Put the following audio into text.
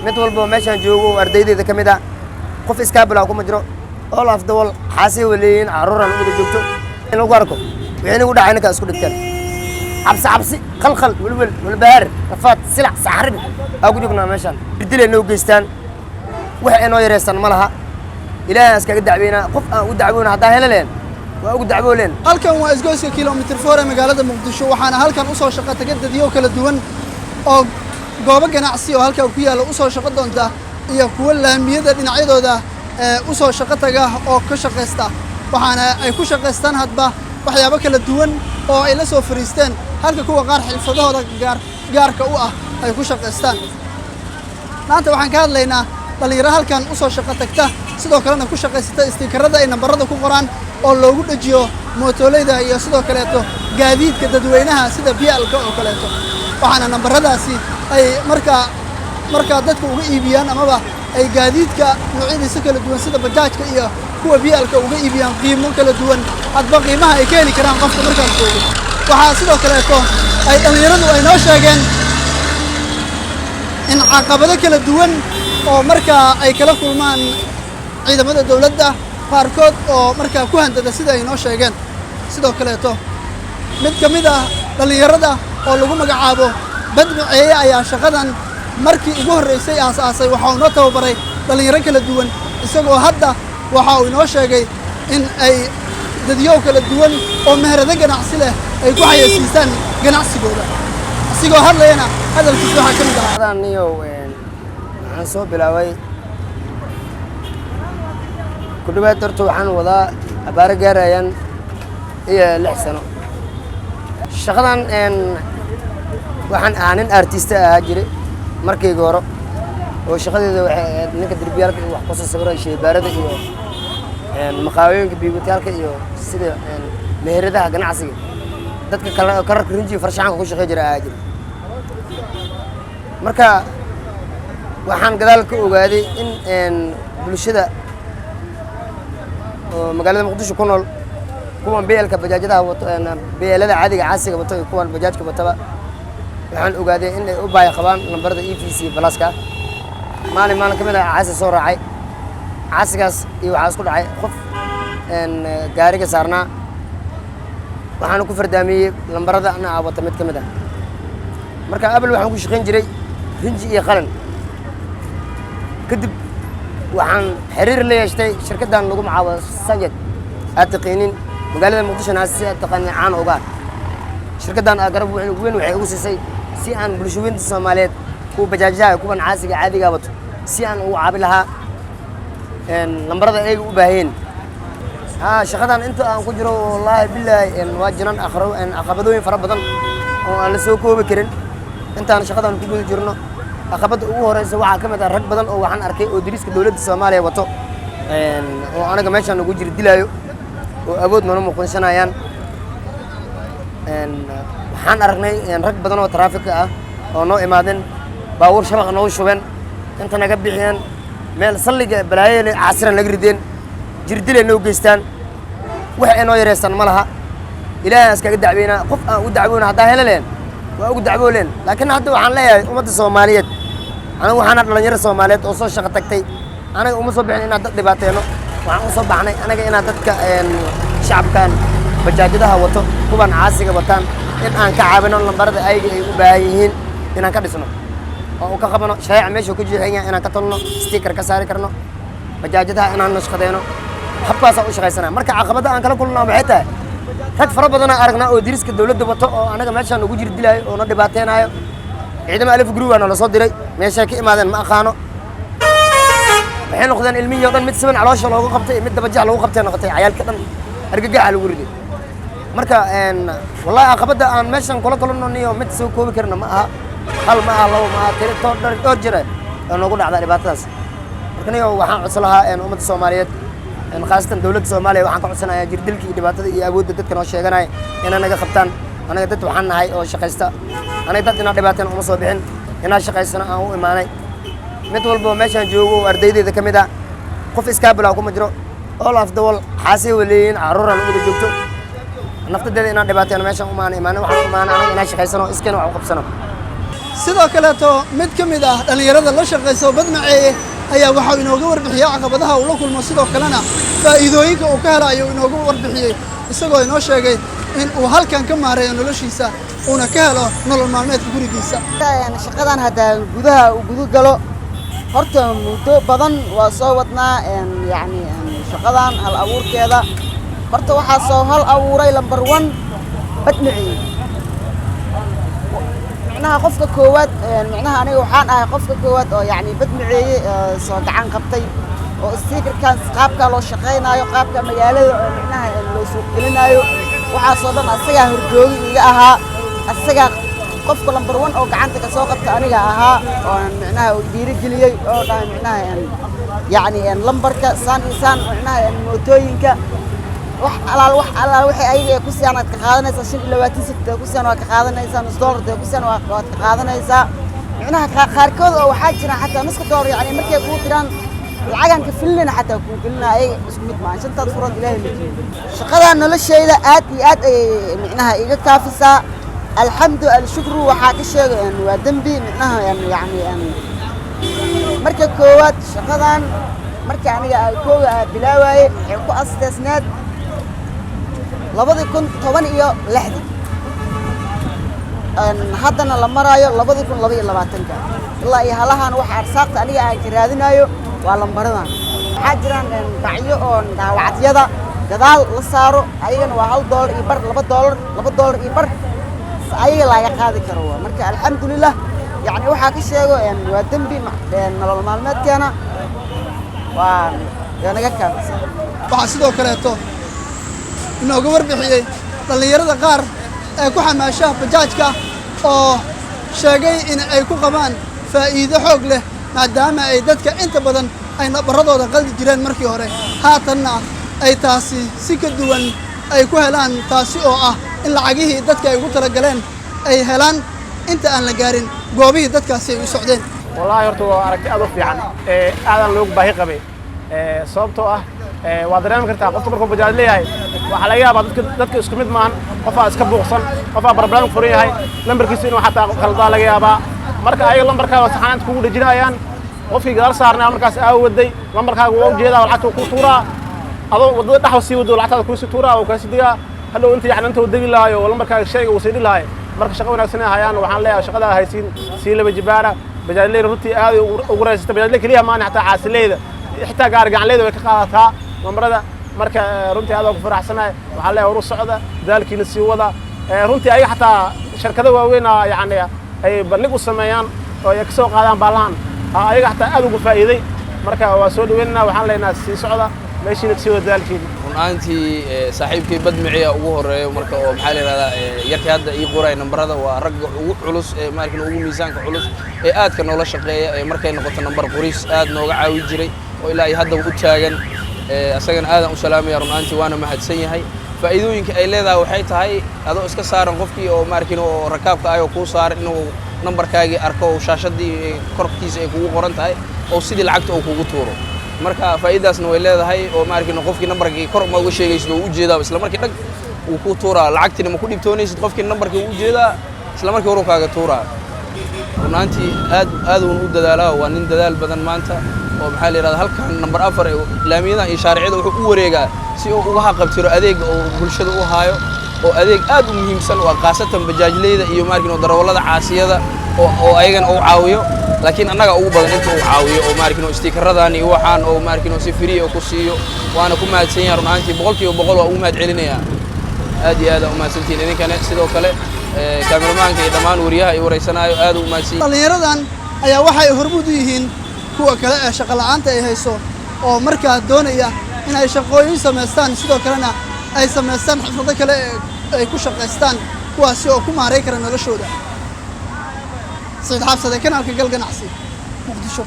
mid walba meeshaan joogo ardaydeeda ka mid ah qof iskaabila kuma jiro all of the wall xaasi waliin caruuran ugu joogto in lagu arko wixii ugu dhacay ninka isku dhigtaan cabsi khalkhal walbahaar rafaad silac saxrin ugu joognaa meeshaan dileen oo geystaan wax ay noo yareystaan ma laha ilaahay iskaga dacweena qof aan u dacwoona hadaa helaleen waa ugu dacwooleen halkan waa isgoyska kilomitir 4 ee magaalada Muqdisho waxaana halkan u soo shaqo tagay dadyo kala duwan oo goobo ganacsi oo halka ku yaala u soo shaqo doonta iyo kuwa laamiyada dhinacyadooda u soo shaqo taga oo ka shaqeysta waxaana ay ku shaqeystaan hadba waxyaabo kala duwan oo ay la soo fariisteen halka kuwa qaar xilfadahooda gaarka u ah ay ku shaqeystaan maanta waxaan ka hadlaynaa dhalinyaro halkan u soo shaqo tagta sidoo kalena ku shaqeysata istiikarada ay nambarada ku qoraan oo loogu dhajiyo mootoleyda iyo sidoo kaleeto gaadiidka dadweynaha sida biyalka oo kaleeto waxaana nambaradaasi ay marka dadka uga iibiyaan amaba ay gaadiidka noocyadiisa kala duwan sida bajaajka iyo kuwa biyalka uga iibiyaan qiimo kala duwan hadba qiimaha ay ka heli karaan qofka markaas joogo waxaa sidoo kaleeto ay dhalinyaradu ay noo sheegeen in caqabado kala duwan oo markaa ay kala kulmaan ciidamada dawladda qaarkood oo markaa ku handada sida ay noo sheegeen sidoo kaleeto mid ka mid ah dhalinyarada oo lagu magacaabo badbaceeye ayaa shaqadan markii ugu horreysay aasaasay waxa uu noo tababaray dhalinyaro kala duwan isagoo hadda waxa uu inoo sheegay in ay dadyo kala duwan oo meherado ganacsi leh ay ku xayeysiistaan ganacsigooda asigoo hadlayana hadalkiisa waxaa ka mid ah waxaan soo bilaabay ku dhawaad horta waxaan wadaa abaaro gaarayaan iyo 6 sano shaqadan waxaan ahaa nin artist ah jiray markayga hore oo shaqadeeda waxay ahayd ninka darbiyalka wax ku soo sawiray sheybaarada iyo maqaawiyinka biibitaalka iyo sida meheradaha ganacsiga dadka kale kararka rinji farshaxanka ku shaqeey jiray ahaa jiray marka waxaan gadaal ka ogaaday in bulshada oo magaalada Muqdisho ku nool kuwan beelka bajaajada wato beelada caadiga caasiga wato kuwan bajaajka wataba waxaan ogaaday in ay u baahi qabaan nambarada EVC Plus-ka maalin kamid ah caasi soo raacay caasigaas iyo waxa isku dhacay qof gaariga saarnaa waxaan ku fardaamiyay lambarada ana wata mid kamid ah marka abal waxaan ku shaqeyn jiray rinji iyo qalan kadib waxaan xiriir la yeeshay shirkaddan lagu magacaabo Sajid aadqiinin magaalada Muqdisho naasi taqaan caan uga shirkaddan garab weyn waxay ugu siisay si aan bulshooyinka Soomaaliyeed ku bajaajaha kuwan caasiga caadiga wato si aan u caabi lahaa lambarada ay u baaheen shaqadan inta aan ku jiro wallahi billahi waa jiran aqabadooyin fara badan oo aan la soo koobi karin intaan shaqadan ku guda jirno aqabada ugu horeysa waxa kamid ah rag badan oo waxaan arkay oo diriska dawladda Soomaaliya wato oo anaga meeshaan ugu jir dilaayo oo awood mana muuqansanayaan waxaan aragnay rag badan oo traffic ah oo noo imaadeen baawur shabaq noo shubeen inta naga bixiyeen meel salliga balaayeen caasiran laga rideen jir dileen oo geystaan wax ay noo yareystaan ma laha ilaahay iskaga dacweena qof aan u dacwoona hadaa helaleen waa ugu dacwooleen laakiin hadda waxaan leeyahay ummadda Soomaaliyeed anagu waxaan dhalinyaro Soomaaliyeed oo soo shaqo tagtay anaga uma soo bixin inaan dad dhibaateeno waxaan u soo baxnay anaga inaan dadka shacabkan bajaajadaha wato kuwan caasiga wataan in aan ka caawino lambarada ayga ay u baahan yihiin inaan ka dhisno oo ka qabano shayc meesha ku jiixaya inaan ka tolno sticker ka saari karno bajaajadaha inaan nashqadeeno habkaas u shaqeysana marka caqabada aan kala kulno waxay tahay rag fara badan aragnaa oo diriska dawladda wato oo anaga meeshaan ugu jir dilaayo oo na dhibaateenayo ciidamada alif group aan la soo diray meesha ka imaadeen ma aqaano waxay noqdeen ilmiyo dhan mid siban caloosha loogu qabtay mid dabajax loogu qabtay noqotay cayaalka dhan argagax lagu riday marka wallahi caqabada aan meeshaan kula kulno niyo mid soo koobi karna ma aha hal ma aha labo ma aha tiro dhowr jira oo nagu dhacda dhibaatadaas marka niyo waxaan codsan lahaa ummadda Soomaaliyeed khaasatan dawladda Soomaaliya waxaan ka codsanayaa jirdilkii dhibaatada iyo awoodda dadka noo sheeganay inay naga qabtaan anaga dad waxaan nahay oo shaqeysta anaga dad inaan dhibaateen uma soo bixin inaan shaqeysana aan u imaanay mid walba meeshaan joogo ardaydeeda ka mid ah qof iskaabila kuma jiro all of the wall xaasi waliin caruuran ugu joogto naftadeeda inaan dhibaateen meeshaan u imaanay waxaan u imaanay anaga inaan shaqeysano iskana wax u qabsano sidoo kaleeto mid ka mid ah dhallinyarada la shaqaysa badmaceeye ayaa waxaa inooga warbixiyey caqabadaha uu la kulmo sidoo kalena faa'iidooyinka uu ka hela ayuu inooga warbixiyey isagoo inoo sheegay in uu halkan ka maareeyo noloshiisa uuna ka helo nolol maalmeedka gurigiisa. shaqadan hadda gudaha uu gudu galo horta muddo badan waa soo wadnaa yani shaqadan hal abuurkeeda horta waxaa soo hal abuuray lambar 1 badmaceeye معناها قفك كواد معناها أنا وحان قفك كواد أو يعني بدمعي صاد عن قبتي واستيكر كان قابك لو شقينا يو قابك مجاله معناها لو سوق لنا يو وحصلنا السجا هرجوي إياها السجا قفك لمبر 1 أو قعنتك سوقت أنا إياها معناها ودير جلية أو معناها يعني لمبر كسان إنسان معناها موتوينك wax alla wixii ay ku siyaanad ka qaadanaysa 5 ku siyaan waa ka qaadanaysa $1 ku siyaan waa ka qaadanaysa macnaha qaarkood oo waxa jira xataa nuska door yani markay ku tiraan lacagan ka filina xataa ku filina ay isku mid ma shanta furad ilaahay ma shaqada noloshayda aad iyo aad ay macnaha iga kaafisa alxamdu shukru waxa ka sheegay waa dambi macnaha yani markay koowaad shaqadan markii aniga kooga bilaaway ee ku asteesnaad 2016 haddana la marayo 2022 ilaa iyo halahan waxa arsaaqta aniga aan ka raadinayo waa lambaradan waxa jiraan bacyo oo daawacyada gadaal la saaro ayagana waa $1 iyo bar $2 iyo bar ayaga laga qaadi karo marka alxamdulillah yani waxa ka sheego waa dambi nolol maalmeedkeena waa naga kaafisa waxa sidoo kaleeto inooga warbixiyey dhallinyarada qaar ee ku xamaashaha bajaajka oo sheegay in ay ku qabaan faa'iido xoog leh maadaama ay dadka inta badan ay nabaradooda qaldi jireen markii hore haatanna ay taasi si ka duwan ay ku helaan taasi oo ah in lacagihii dadka ay ugu talagaleen ay helaan inta aan la gaarin goobihii dadkaasi ay u socdeen. wallaahi horta waa aragti aad u fiican aadan loogu baahi qabay sababtoo ah waa dareemi kartaa qofka markuu bajaaj leeyahay waxa laga yaabaa dadka isku mid maahan qofaa iska buuqsan qofaa barbaran furan yahay lambarkiisa inuu xataa qaldaa laga yaabaa marka ayaga lambarkaaga saxaanta kugu dhajinayaan qofkii gadaal saarnaa markaas aawaday lambarkaaga waa u jeedaa lacagta ku tuuraa adoo wadada dhaxwa sii wado lacagtaada ku sii tuuraa oo kaasi digaa hadhow inta yani inta degi lahayo oo lambarkaaga shayga uu sii lahayo marka shaqo wanaagsan ay hayaan waxaan leeyahay shaqada haysiin sii laba jibaara bajaajleyda runtii aad ugu raysata bajaajley kaliya maana xataa caasileyda xitaa gaar gacanleyda way ka qaadataa lambarada marka runtii aad ugu faraxsanahay waxa la horu socda dalkiina si wada runtii ay xataa shirkado waaweyn yani ay bandhig u sameeyaan oo ay ka soo qaadaan baalaan ayaga xataa aad ugu faa'iiday marka waa soo dhaweynaa waxaan leenahay si socda meeshii si wada dalkiina runtii saaxiibkii badmaciya ugu horeeyo marka oo maxaa la yiraahdaa yarkii hadda ii qoray nambarada waa rag ugu culus markii ugu miisaanka culus aadka noola shaqeeya markay noqoto nambar qoris aad nooga caawi jiray oo ilaa hadda u taagan asagana aadan u salaamaya runtii waana mahadsan yahay faa'iidooyinka ay leedahay waxay tahay adoo iska saaran qofkii oo markiin oo rakaabka ay ku saaran inuu nambarkaagi arko oo shaashadii korkiisa ay kugu qoran tahay oo sidii lacagta uu kugu tuuro marka faa'iidaasna way leedahay oo markiin qofkii nambarkii kor ma uga sheegaysid oo u jeedaa isla markii dhag uu ku tuuraa lacagtina ma ku dhibtoonaysid qofkii nambarkii u jeedaa isla markii hore kaaga tuuraa runtii aad u dadaalaa waa nin dadaal badan maanta oo maxaa la yiraahdaa halkan number 4 laamiyada iyo shaariicada wuxuu u wareegaa si uu uga qabtiro adeeg oo bulshada u haayo oo adeeg aad u muhiimsan oo qaasatan bajaajleyda iyo markiin oo darawalada caasiyada oo ayagana uu caawiyo laakiin annaga ugu badan inta uu caawiyo oo markiin oo stiikaradan iyo waxaan oo markiin oo si free oo ku siiyo waana ku mahadsan yahay runtii 100% waa u mahad celinayaa aad iyo aad u mahadsantiin idinkana sidoo kale kaameramanka iyo dhammaan wariyaha ay wareysanayo aad u mahadsan dhalinyaradan ayaa waxay hormuud u yihiin kuwa kale ee shaqo la'aanta ay hayso oo markaa doonaya inay shaqooyin sameystaan sidoo kalena ay sameystaan xirfado kale ay ku shaqeystaan kuwaasi oo ku maareyn kara noloshooda. Sayd Xabsade kanaalka Gal Ganacsi Muqdisho.